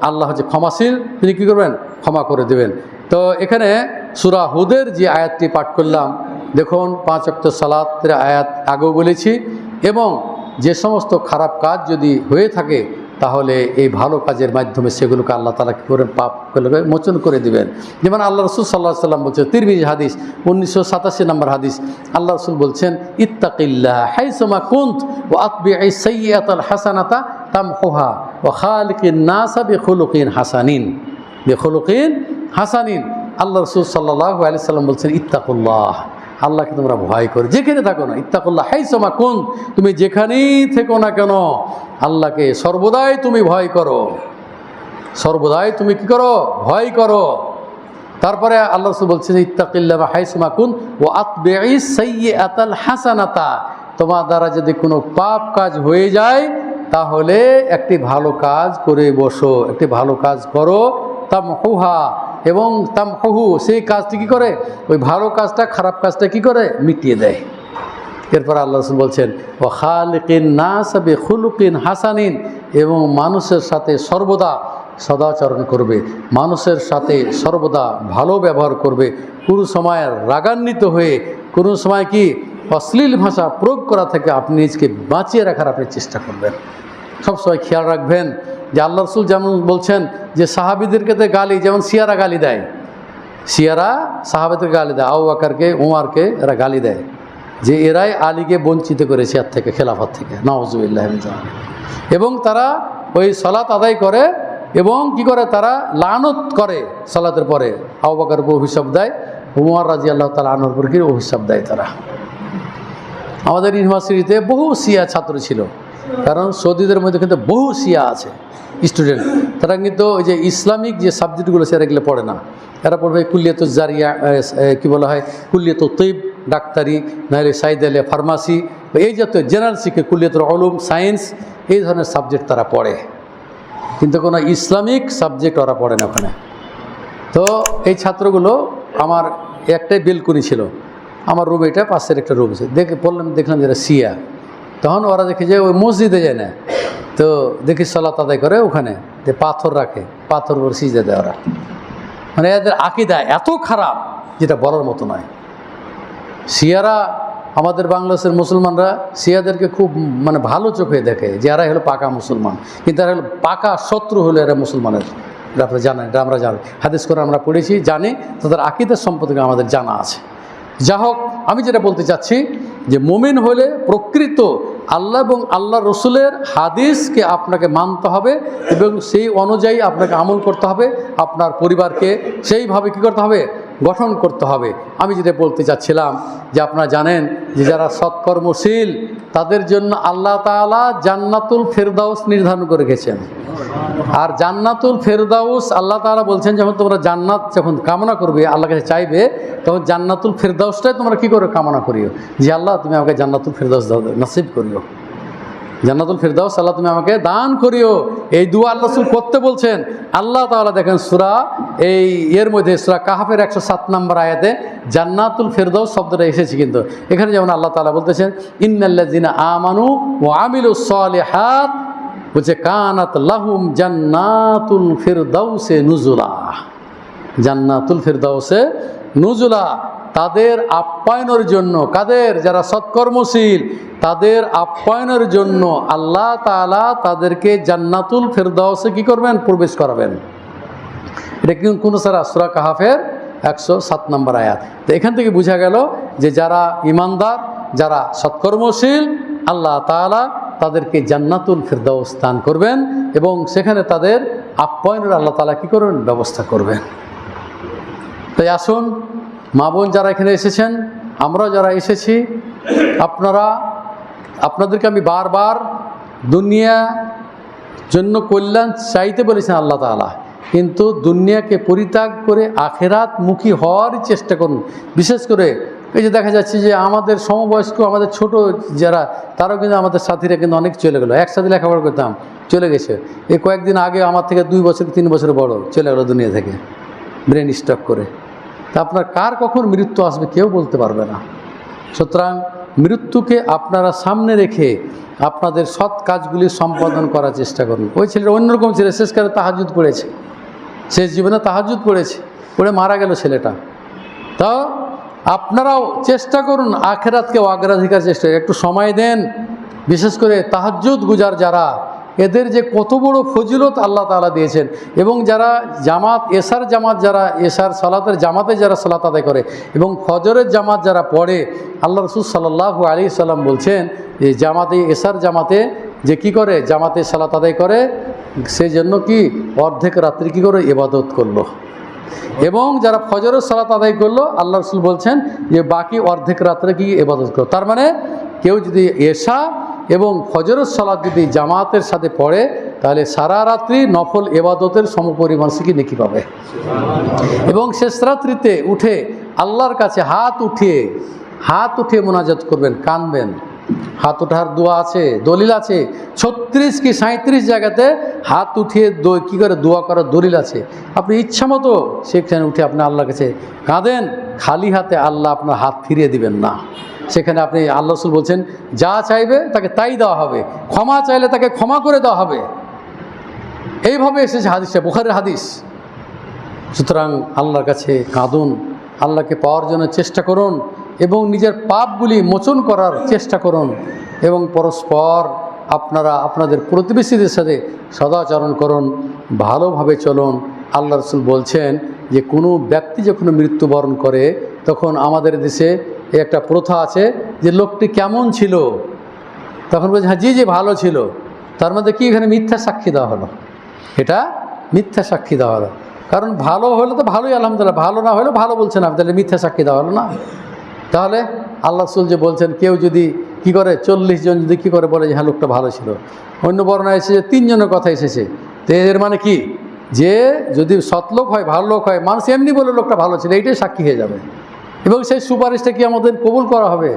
আল্লাহ হচ্ছে ক্ষমাশীল, তিনি কী করবেন, ক্ষমা করে দেবেন। তো এখানে সূরা হুদের যে আয়াতটি পাঠ করলাম, দেখুন 5 ওয়াক্ত সালাতের আয়াত আগেও বলেছি, এবং যে সমস্ত খারাপ কাজ যদি হয়ে থাকে তাহলে এই ভালো কাজের মাধ্যমে সেগুলোকে আল্লাহ তাআলা কী করেন, পাপগুলোকে মোচন করে দিবেন। যেমন আল্লাহ রাসূল সাল্লাল্লাহু আলাইহি ওয়াসাল্লাম বলছেন, তিরমিজি হাদিস 1987 নম্বর হাদিস, আল্লাহ রাসূল বলছেন, ইত্তাকিল্লাহ হাইসুমা কুনত ওয়া আতবি'is সাইয়্যাতাল হাসানাতা তামহুহা ওয়া খালিকিন নাসা বিখুলুকিন হাসানিন, বিখুলুকিন হাসানিন। আল্লাহ রাসূল সাল্লাল্লাহু আলাইহি ওয়াসাল্লাম বলছেন, ইত্তাকুল্লাহ, আল্লাহকে তোমরা ভয় করো, যেখানে থাকো না, ইত্তাকুল্লাহ হাইসুমা কুন, তুমি যেখানেই থেকো না কেন আল্লাহকে সর্বদাই তুমি ভয় করো, সর্বদাই তুমি কি করো, ভয় করো। তারপরে আল্লাহ রাসূল বলছেন, ইত্তাকিল্লাহ হাইসুমা কুন ওয়া আতবি'is সাইয়্যাতাল হাসানাতা, তোমার দ্বারা যদি কোনো পাপ কাজ হয়ে যায় তাহলে একটি ভালো কাজ করে বসো, একটি ভালো কাজ করো, তামহুহা, এবং তামহুহু, সেই কাজটি কী করে, ওই ভালো কাজটা খারাপ কাজটা কী করে, মিটিয়ে দেয়। এরপর আল্লাহ রাসূল বলছেন, ওয়া খালিকিন নাসা বিখুলুকিন হাসানিন, এবং মানুষের সাথে সর্বদা সদাচরণ করবে, মানুষের সাথে সর্বদা ভালো ব্যবহার করবে, কোনো সময় রাগান্বিত হয়ে কোনো সময় কি অশ্লীল ভাষা প্রয়োগ করা থেকে আপনি নিজকে বাঁচিয়ে রাখার আপনি চেষ্টা করবেন। সবসময় খেয়াল রাখবেন যে আল্লাহ রাসূল যেমন বলছেন যে সাহাবীদেরকে তো গালি, যেমন শিয়ারা গালি দেয়, শিয়ারা সাহাবাদেরকে গালি দেয়, আবু বকরকে, উমরকে এরা গালি দেয় যে এরাই আলীকে বঞ্চিত করেছে এর থেকে, খেলাফত থেকে, নাউযুবিল্লাহ মিন যালিক। এবং তারা ওই সালাত আদায় করে এবং কি করে, তারা লানত করে সালাতের পরে, আবু বকরের উপর অভিশাপ দেয়, উমর রাদিয়াল্লাহু তাআলা আনহুর উপর কি অভিশাপ দেয় তারা। আমাদের ইউনিভার্সিটিতে বহু শিয়া ছাত্র ছিল, কারণ সৌদিদের মধ্যে কিন্তু বহু শিয়া আছে স্টুডেন্ট, তারা কিন্তু ওই যে ইসলামিক যে সাবজেক্টগুলো সেগুলো পড়ে না, এরা পড়বে কুল্লিয়াতুজ জারিয়া, কী বলা হয়, কুল্লিয়াতুত তিব, ডাক্তারি, নাহলে সাইদালে ফার্মাসি, এই জাতীয় জেনারেল শিখে, কুল্লিয়াতুল উলুম, সায়েন্স, এই ধরনের সাবজেক্ট তারা পড়ে, কিন্তু কোনো ইসলামিক সাবজেক্ট ওরা পড়ে না ওখানে। তো এই ছাত্রগুলো, আমার একটাই বেলকুনি ছিল, আমার রুম এটা, পাশের একটা রুম আছে, দেখলাম যেটা শিয়া। তখন ওরা দেখে যে ওই মসজিদে যায় না, তো দেখি সালাত আদায় করে ওখানে যে পাথর রাখে, পাথর উপর সিজদা দেয় ওরা। মানে এদের আকীদা এত খারাপ যেটা বলার মতো নয়। শিয়ারা, আমাদের বাংলাদেশের মুসলমানরা শিয়াদেরকে খুব মানে ভালো চোখে দেখে যে এরাই হলো পাকা মুসলমান, কিন্তু এরা হলো পাকা শত্রু হলো এরা মুসলমানের। এটা আপনারা জানেন, এটা আমরা জানি, হাদিস করে আমরা পড়েছি, জানি, তাদের আকীদার সম্পর্কে আমাদের জানা আছে। যা হোক, আমি যেটা বলতে চাচ্ছি যে মুমিন হলে প্রকৃত আল্লাহ এবং আল্লাহ রসুলের হাদিসকে আপনাকে মানতে হবে এবং সেই অনুযায়ী আপনাকে আমল করতে হবে, আপনার পরিবারকে সেইভাবে কী করতে হবে, গঠন করতে হবে। আমি যেটা বলতে চাচ্ছিলাম যে আপনারা জানেন যে যারা সৎকর্মশীল তাদের জন্য আল্লাহ তাআলা জান্নাতুল ফেরদাউস নির্ধারণ করে গেছেন। আর জান্নাতুল ফেরদাউস আল্লাহ তাআলা বলছেন, যখন তোমরা জান্নাত যখন কামনা করবে, আল্লাহর কাছে চাইবে, তখন জান্নাতুল ফেরদাউসটাই তোমরা কী করে কামনা করিও, যে আল্লাহ তুমি আমাকে জান্নাতুল ফেরদাউস নসিব করিও, জান্নাতুল ফেরদাউস আল্লাহ তুমি আমাকে দান করিও। এই দুয়া আল্লাহ রাসূল করতে বলছেন। আল্লাহ তাআলা দেখেন সূরা এর মধ্যে সূরা কাহফের 107 নম্বর আয়াতে জান্নাতুল ফেরদাউস শব্দটা এসেছে, কিন্তু এখানে যেমন আল্লাহ তাআলা বলতেছেন, ইন্নাল্লাযিনা আমানু ওয়া আমিলুস সালিহাত, বলছে কানাত লাহুম জান্নাতুল ফিরদাউসে নুজুলা, জান্নাতুল ফিরদাউসে নুজুলা, তাদের আপ্যায়নের জন্য, কাদের, যারা সৎকর্মশীল তাদের আপ্যায়নের জন্য আল্লাহ তাআলা তাদেরকে জান্নাতুল ফিরদাউসে কি করবেন, প্রবেশ করাবেন। এটা কিন্তু কোন সূরা কাহফের 107 নম্বর আয়াত। তো এখান থেকে বোঝা গেল যে যারা ঈমানদার, যারা সৎকর্মশীল, আল্লাহ তাআলা তাদেরকে জান্নাতুল ফিরদাউস দান করবেন এবং সেখানে তাদের আপ্যায়নের আল্লাহ তাআলা কী করবেন, ব্যবস্থা করবেন। তাই আসুন মা বোন যারা এখানে এসেছেন, আমরা যারা এসেছি, আপনাদেরকে আমি বারবার দুনিয়া জন্য কল্যাণ চাইতে বলেছেন আল্লাহ তাআলা, কিন্তু দুনিয়াকে পরিত্যাগ করে আখেরাতমুখী হওয়ারই চেষ্টা করুন। বিশেষ করে এই যে দেখা যাচ্ছে যে আমাদের সমবয়স্ক, আমাদের ছোট যারা, তারাও কিন্তু আমাদের সাথীরা কিন্তু অনেক চলে গেলো। একসাথে লেখাপড়া করতাম, চলে গেছে। এই কয়েকদিন আগে আমার থেকে 2 বছর 3 বছর বড় চলে গেলো দুনিয়া থেকে, ব্রেন স্ট্রোক করে। তা আপনার কার কখন মৃত্যু আসবে কেউ বলতে পারবে না। সুতরাং মৃত্যুকে আপনারা সামনে রেখে আপনাদের সৎ কাজগুলি সম্পাদন করার চেষ্টা করুন। ওই ছেলেটা অন্যরকম ছিল, শেষকালে তাহাজ্জুদ পড়েছে, শেষ জীবনে তাহাজ্জুদ পড়েছে, পড়ে মারা গেল ছেলেটা। তাও আপনারাও চেষ্টা করুন আখেরাতকে অগ্রাধিকার চেষ্টা, একটু সময় দেন। বিশেষ করে তাহাজ্জুদ গুজার যারা, এদের যে কত বড় ফজিলত আল্লাহ তাআলা দিয়েছেন। এবং যারা জামাত, এশার জামাত, যারা এশার সালাতের জামাতে যারা সালাত আদায় করে এবং ফজরের জামাত যারা পড়ে, আল্লাহ রাসূল সাল্লাল্লাহু আলাইহি সাল্লাম বলছেন যে জামাতে, এশার জামাতে যে কি করে, জামাতে সালাত আদায় করে, সেই জন্য কি অর্ধেক রাত্রি কি করে ইবাদত করলো। এবং যারা ফজরের সালাত আদায় করলো, আল্লাহ রাসূল বলছেন যে বাকি অর্ধেক রাত্রে কি ইবাদত করলো। তার মানে কেউ যদি এশা এবং ফজরের সালাত যদি জামাতের সাথে পড়ে, তাহলে সারা রাত্রি নফল ইবাদতের সমপরিমাণ সে কি নেকি পাবে। এবং শেষ রাত্রিতে উঠে আল্লাহর কাছে হাত উঠিয়ে মোনাজাত করবেন, কাঁদবেন। হাত ওঠার দোয়া আছে, দলিল আছে, 36 কি 37 জায়গাতে হাত উঠিয়ে কী করে দোয়া করার দলিল আছে। আপনি ইচ্ছা মতো সেখানে উঠে আপনি আল্লাহর কাছে কাঁদেন, খালি হাতে আল্লাহ আপনার হাত ফিরিয়ে দিবেন না। সেখানে আপনি, আল্লাহ রাসূল বলছেন, যা চাইবে তাকে তাই দেওয়া হবে, ক্ষমা চাইলে তাকে ক্ষমা করে দেওয়া হবে। এইভাবে এসেছে হাদিসটা, বুখারীর হাদিস। সুতরাং আল্লাহর কাছে কাঁদুন, আল্লাহকে পাওয়ার জন্য চেষ্টা করুন এবং নিজের পাপগুলি মোচন করার চেষ্টা করুন। এবং পরস্পর আপনারা আপনাদের প্রতিবেশীদের সাথে সদাচরণ করুন, ভালোভাবে চলুন। আল্লাহ রাসূল বলছেন যে কোনো ব্যক্তি যখন মৃত্যুবরণ করে, তখন আমাদের দেশে একটা প্রথা আছে যে লোকটি কেমন ছিল, তখন বলছে হ্যাঁ জি ভালো ছিল। তার মধ্যে কি এখানে মিথ্যা সাক্ষী দেওয়া হলো, এটা মিথ্যা সাক্ষী দেওয়া হলো। কারণ ভালো হলে তো ভালোই আলহামদুলিল্লাহ, ভালো না হলে ভালো বলছেন আপনি, তাহলে মিথ্যা সাক্ষী দেওয়া হলো না। তাহলে আল্লাহ রাসূল যে বলছেন, কেউ যদি কি করে 40 জন যদি কি করে বলে যে হ্যাঁ লোকটা ভালো ছিল, অন্য বর্ণনায় এসেছে 3 জনের কথা এসেছে। তো এর মানে কি, যে যদি সৎলোক হয়, ভালো লোক হয়, মানুষ এমনি বলে লোকটা ভালো ছিল, এইটাই সাক্ষী হয়ে যাবে এবং সেই সুপারিশটা কি আমাদের কবুল করা হবে।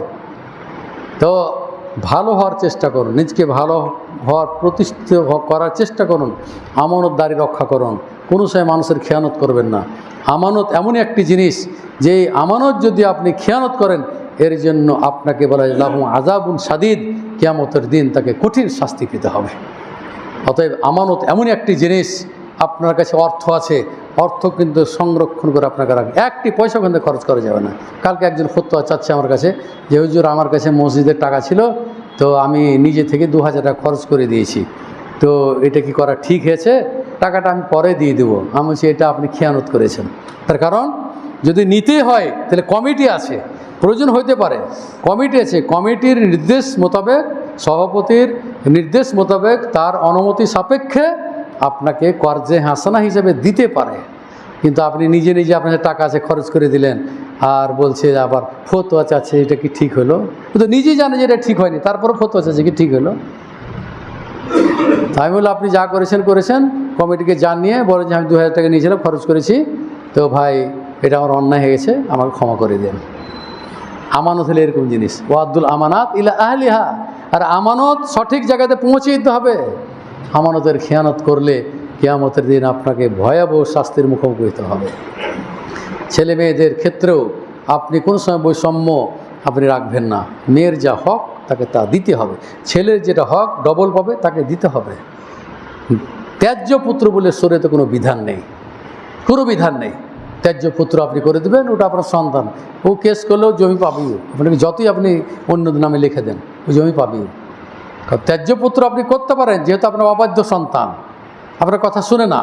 তো ভালো হওয়ার চেষ্টা করুন, নিজকে ভালো হওয়ার প্রতিষ্ঠিত করার চেষ্টা করুন, আমানতদারি রক্ষা করুন, কোনো সময় মানুষের খেয়ানত করবেন না। আমানত এমনই একটি জিনিস, যে আমানত যদি আপনি খেয়ানত করেন, এর জন্য আপনাকে বলা হয় লাহুম আযাবুন শাদীদ, কিয়ামতের দিন তাকে কঠিন শাস্তি পেতে হবে। অতএব আমানত এমনই একটি জিনিস, আপনার কাছে অর্থ আছে, অর্থ কিন্তু সংরক্ষণ করে আপনাকে রাখবে, একটি পয়সা কিন্তু খরচ করা যাবে না। কালকে একজন ফতোয়া চাচ্ছে আমার কাছে যে হুজুর আমার কাছে মসজিদের টাকা ছিল, তো আমি নিজে থেকে 2000 টাকা খরচ করে দিয়েছি, তো এটা কি করা ঠিক হয়েছে? টাকাটা আমি পরে দিয়ে দেবো। আমি বলছি এটা আপনি খেয়ানত করেছেন। তার কারণ যদি নিতে হয় তাহলে কমিটি আছে, প্রয়োজন হইতে পারে, কমিটি আছে, কমিটির নির্দেশ মোতাবেক, সভাপতির নির্দেশ মোতাবেক, তার অনুমতি সাপেক্ষে আপনাকে কর্জে হাসানা হিসেবে দিতে পারে। কিন্তু আপনি নিজে আপনার টাকা আছে খরচ করে দিলেন, আর বলছে আবার ফতোয়া চাচ্ছে এটা কি ঠিক হলো? কিন্তু নিজেই জানে যে এটা ঠিক হয়নি, তারপরে ফতোয়া চাচ্ছে কি ঠিক হলো? আমি বললাম আপনি যা করেছেন, কমিটিকে জানিয়ে বলেন যে আমি 2000 টাকা নিয়েছিলাম, খরচ করেছি, তো ভাই এটা আমার অন্যায় হয়ে গেছে, আমাকে ক্ষমা করে দেন। আমানত হলে এরকম জিনিস, ওয়াদুল আমানাত ইলা আহলিহা, আর আমানত সঠিক জায়গাতে পৌঁছে দিতে হবে। আমানতের খেয়ানত করলে কিয়ামতের দিন আপনাকে ভয়াবহ শাস্তির মুখোমুখি হতে হবে। ছেলে মেয়েদের ক্ষেত্রেও আপনি কোনো সময় বৈষম্য আপনি রাখবেন না, মেয়ের যা হক তাকে তা দিতে হবে, ছেলের যেটা হক ডবল পাবে তাকে দিতে হবে। ত্যায্য পুত্র বলে শরীয়তে কোনো বিধান নেই, কোনো বিধান নেই। ত্যায্য পুত্র আপনি করে দেবেন, ওটা আপনার সন্তান, ও কেস করলেও জমি পাবিও, আপনাকে যতই আপনি অন্য নামে লিখে দেন ওই জমি পাবিও। কারণ ত্যায্য পুত্র আপনি করতে পারেন, যেহেতু আপনার অবাধ্য সন্তান, আপনার কথা শুনে না।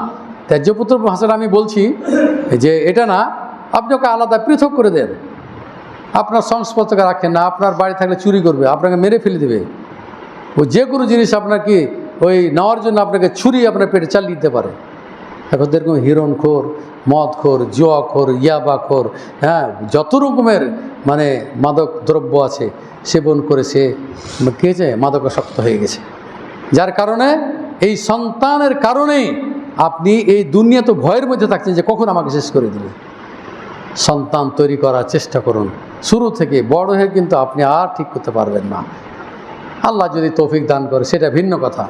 ত্যায্য পুত্র ভাষাটা আমি বলছি যে এটা না, আপনি ওকে আলাদা পৃথক করে দেন, আপনার সংস্পর্শকে রাখেন না। আপনার বাড়ি থাকলে চুরি করবে, আপনাকে মেরে ফেলে দেবে, ও যে কোনো জিনিস আপনার কি ওই নেওয়ার জন্য আপনাকে ছুরি আপনার পেটে চালিয়ে দিতে পারে। এখন দেখুন হিরণখোর, মদখোর, জুয়াখোর, ইয়াবাখোর, হ্যাঁ যত রকমের মানে মাদক দ্রব্য আছে সেবন করে সে কী হয়েছে, মাদকাসক্ত হয়ে গেছে, যার কারণে এই সন্তানের কারণেই আপনি এই দুনিয়া তো ভয়ের মধ্যে থাকছেন যে কখন আমাকে শেষ করে দিবে। সন্তান তৈরি করার চেষ্টা করুন শুরু থেকে, বড় হয়ে কিন্তু আপনি আর ঠিক করতে পারবেন না। আল্লাহ যদি তৌফিক দান করে সেটা ভিন্ন কথা,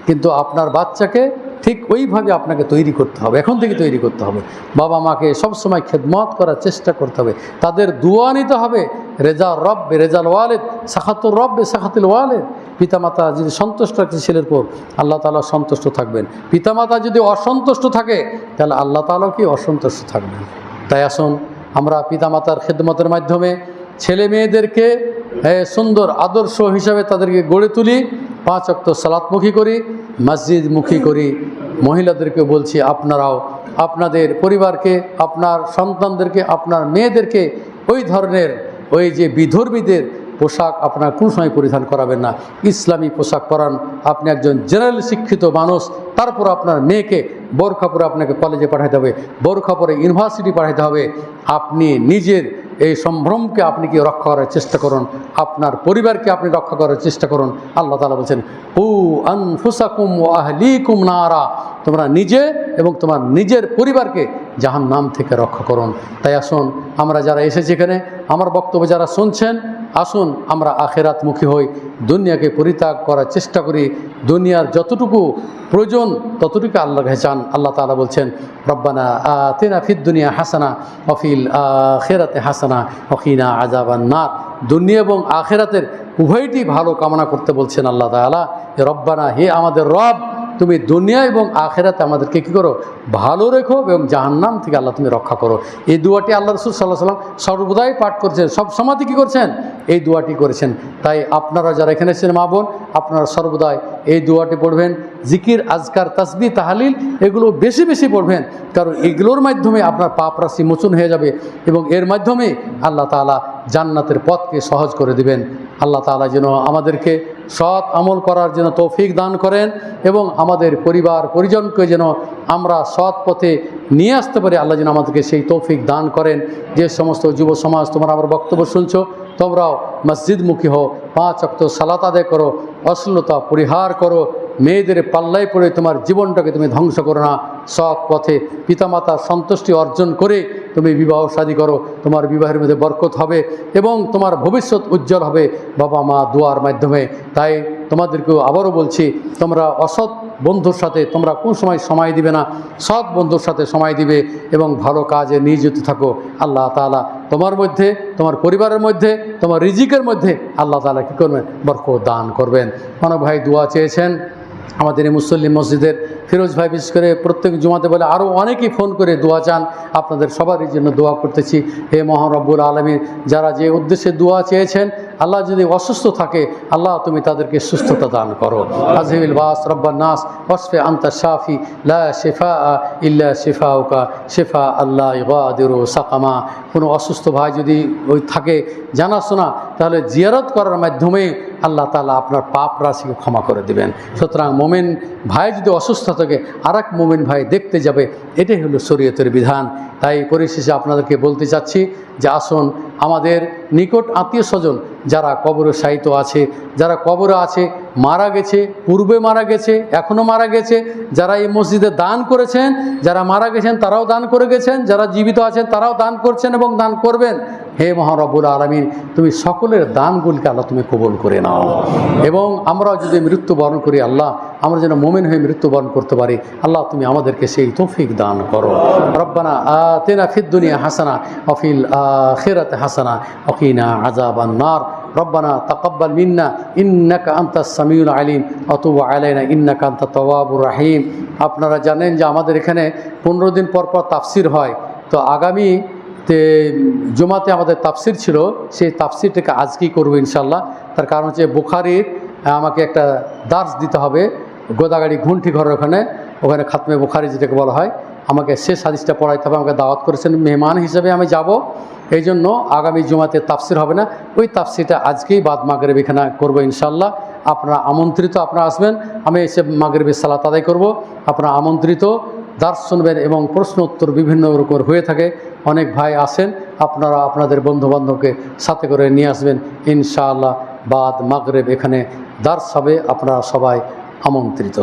কিন্তু আপনার বাচ্চাকে ঠিক ওইভাবে আপনাকে তৈরি করতে হবে, এখন থেকে তৈরি করতে হবে। বাবা মাকে সবসময় খেদমত করার চেষ্টা করতে হবে, তাদের দোয়া নিতে হবে। রেজা রব্বে রেজাল ওয়ালেদ, সাখাতুর রব্বে সাখাতুল ওয়ালেদ। পিতামাতা যদি সন্তুষ্ট রাখছে ছেলের পর, আল্লাহ তাআলা সন্তুষ্ট থাকবেন। পিতামাতা যদি অসন্তুষ্ট থাকে তাহলে আল্লাহ তাআলাও কি অসন্তুষ্ট থাকবেন। তাই আসুন আমরা পিতামাতার খেদমতের মাধ্যমে ছেলে মেয়েদেরকে সুন্দর আদর্শ হিসাবে তাদেরকে গড়ে তুলি, 5 ওয়াক্ত সালাতমুখী করি, মসজিদমুখী করি। মহিলাদেরকে বলছি আপনারাও আপনাদের পরিবারকে, আপনার সন্তানদেরকে, আপনার মেয়েদেরকে ওই ধরনের ওই যে বিধর্মীদের পোশাক আপনার কোন সময় পরিধান করাবেন না, ইসলামী পোশাক পরান। আপনি একজন জেনারেল শিক্ষিত মানুষ, তারপর আপনার মেয়েকে বোরখা পরে আপনাকে কলেজে পাঠাতে হবে, বোরখা পরে ইউনিভার্সিটি পাঠাতে হবে। আপনি নিজের এই সম্ভ্রমকে আপনি কি রক্ষা করার চেষ্টা করুন, আপনার পরিবারকে আপনি রক্ষা করার চেষ্টা করুন। আল্লাহ তাআলা বলছেন কু আনফুসাকুম ওয়া আহলিকুম নারা, তোমরা নিজে এবং তোমার নিজের পরিবারকে জাহান্নাম থেকে রক্ষা করুন। তাই আসুন আমরা যারা এসেছি এখানে, আমার বক্তব্য যারা শুনছেন, আসুন আমরা আখিরাতমুখী হই, দুনিয়াকে পরিত্যাগ করার চেষ্টা করি। দুনিয়ার যতটুকু প্রয়োজন ততটুকু আল্লাহর কাছে চান। আল্লাহ তাআলা বলছেন রব্বানা আতিনা ফিদ দুনিয়া হাসানা ওয়া ফিল আখিরাতি হাসানা ওয়া কিনা আযাবান নার। দুনিয়া এবং আখিরাতের উভয়টি ভালো কামনা করতে বলছেন আল্লাহ তাআলা। রব্বানা, হে আমাদের রব, তুমি দুনিয়া এবং আখিরাতে আমাদেরকে কী করো, ভালো রেখো এবং জাহান্নাম থেকে আল্লাহ তুমি রক্ষা করো। এই দুয়াটি আল্লাহ রাসূল সাল্লাল্লাহু আলাইহি ওয়াসাল্লাম সর্বদাই পাঠ করছেন, সব সময়তে কী করছেন, এই দুয়াটি করেছেন। তাই আপনারা যারা এখানে এসেছেন মা বোন, আপনারা সর্বদাই এই দুয়াটি পড়বেন। জিকির, আজকার, তাসবিহ, তাহলিল এগুলো বেশি বেশি পড়বেন, কারণ এগুলোর মাধ্যমে আপনার পাপ রাশি মোচন হয়ে যাবে এবং এর মাধ্যমে আল্লাহ তাআলা জান্নাতের পথকে সহজ করে দিবেন। আল্লাহ তাআলা যেন আমাদেরকে সৎ আমল করার জন্য তৌফিক দান করেন এবং আমাদের পরিবার পরিজনকে যেন আমরা সৎ পথে নিয়ে আসতে পারি। আল্লাহ যেন আমাদেরকে সেই তৌফিক দান করেন। যে সমস্ত যুব সমাজ তোমরা আমার বক্তব্য শুনছো, তোমরাও মসজিদমুখী হও, 5 ওয়াক্ত সালাত আদায় করো, অশ্লীলতা পরিহার করো, মেয়েদের পাল্লায় পড়ে তোমার জীবনটাকে তুমি ধ্বংস করো না। সৎ পথে পিতামাতার সন্তুষ্টি অর্জন করে তুমি বিবাহ শাদী করো, তোমার বিবাহের মধ্যে বরকত হবে এবং তোমার ভবিষ্যৎ উজ্জ্বল হবে বাবা মা দোয়ার মাধ্যমে। তাই তোমাদেরকেও আবারও বলছি, তোমরা অসৎ বন্ধুর সাথে তোমরা কোন সময় দিবে না, সৎ বন্ধুর সাথে সময় দিবে এবং ভালো কাজে নিয়োজিত থাকো। আল্লাহ তাআলা তোমার মধ্যে, তোমার পরিবারের মধ্যে, তোমার রিজিকের মধ্যে আল্লাহ তাআলা কী করবেন, বরকত দান করবেন। অনেক ভাই দোয়া চেয়েছেন আমাদের এই মুসল্লি মসজিদের, ফিরোজ ভাই বিশেষ করে প্রত্যেক জুমাতে বলে, আরও অনেকেই ফোন করে দোয়া চান। আপনাদের সবারই জন্য দোয়া করতেছি। হে মহান রব্বুল আলামিন, যারা যে উদ্দেশ্যে দোয়া চেয়েছেন, আল্লাহ যদি অসুস্থ থাকে আল্লাহ তুমি তাদেরকে সুস্থতা দান করো। আযহিবিল বাস রব্বান নাস ওয়াসফি আনতা শাফি লা শিফা ইল্লা শিফাউকা শিফা আল্লাহ ইগাদিরু সাকামা। কোনো অসুস্থ ভাই যদি ওই থাকে জানাশোনা, তাহলে জিয়ারত করার মাধ্যমে আল্লাহ তাআলা আপনার পাপ রাশিকে ক্ষমা করে দিবেন। সুতরাং মোমেন ভাই যদি অসুস্থ থাকে আরেক মোমেন ভাই দেখতে যাবে, এটাই হলো শরীয়তের বিধান। তাই পরিশেষে আপনাদেরকে বলতে চাচ্ছি যে আসুন আমাদের নিকট আত্মীয় স্বজন যারা কবরে শায়িত আছে, যারা কবরে আছে, মারা গেছে, পূর্বে মারা গেছে, এখনও মারা গেছে, যারা এই মসজিদে দান করেছেন, যারা মারা গেছেন তারাও দান করে গেছেন, যারা জীবিত আছেন তারাও দান করছেন এবং দান করবেন। হে মহান রব্বুল আলামিন, তুমি সকলের দানগুলিকে আল্লাহ তুমি কবুল করে নাও এবং আমরাও যদি মৃত্যুবরণ করি আল্লাহ, আমরা যেন মুমিন হয়ে মৃত্যুবরণ করতে পারি। আল্লাহ তুমি আমাদেরকে সেই তৌফিক দান করো। রব্বানা আতিনা ফিদ দুনিয়া হাসানা ওয়া ফিল আখিরাতি হাসানা ওয়া কিনা আযাবান নার। রব্বানা তাকাব্বাল মিন্না ইন্নাকা আনতাস সামিউল আলিম ওয়া তুব আলাইনা ইন্নাকা আনতাত তাওয়াবুর রাহিম। আপনারা জানেন যে আমাদের এখানে 15 দিন পর পর তাফসির হয়। তো আগামী জুমাতে আমাদের তাফসির ছিল, সেই তাফসিরটাকে আজকেই করবো ইনশাল্লাহ। তার কারণ হচ্ছে বুখারীর আমাকে একটা দার্স দিতে হবে গোদাগাড়ি ঘুন্টি ঘরের ওখানে খাতমে বুখারী যেটাকে বলা হয়, আমাকে শেষ হাদিসটা পড়াইতে হবে। আমাকে দাওয়াত করেছেন, মেহমান হিসেবে আমি যাব। এই জন্য আগামী জুমাতে তাফসির হবে না, ওই তাফসিরটা আজকেই বাদ মাগরিব এখানে করবো ইনশাল্লাহ। আপনারা আমন্ত্রিত, আপনারা আসবেন, আমি এসে মাগরিবের সালাত আদায় করব। আপনারা আমন্ত্রিত, দার্স শুনবেন এবং প্রশ্ন উত্তর বিভিন্ন রকম হয়ে থাকে। অনেক ভাই আসেন, আপনারা আপনাদের বন্ধুবান্ধবকে সাথে করে নিয়ে আসবেন ইনশাআল্লাহ। বাদ মাগরিব এখানে দার্স হবে, আপনারা সবাই আমন্ত্রিত।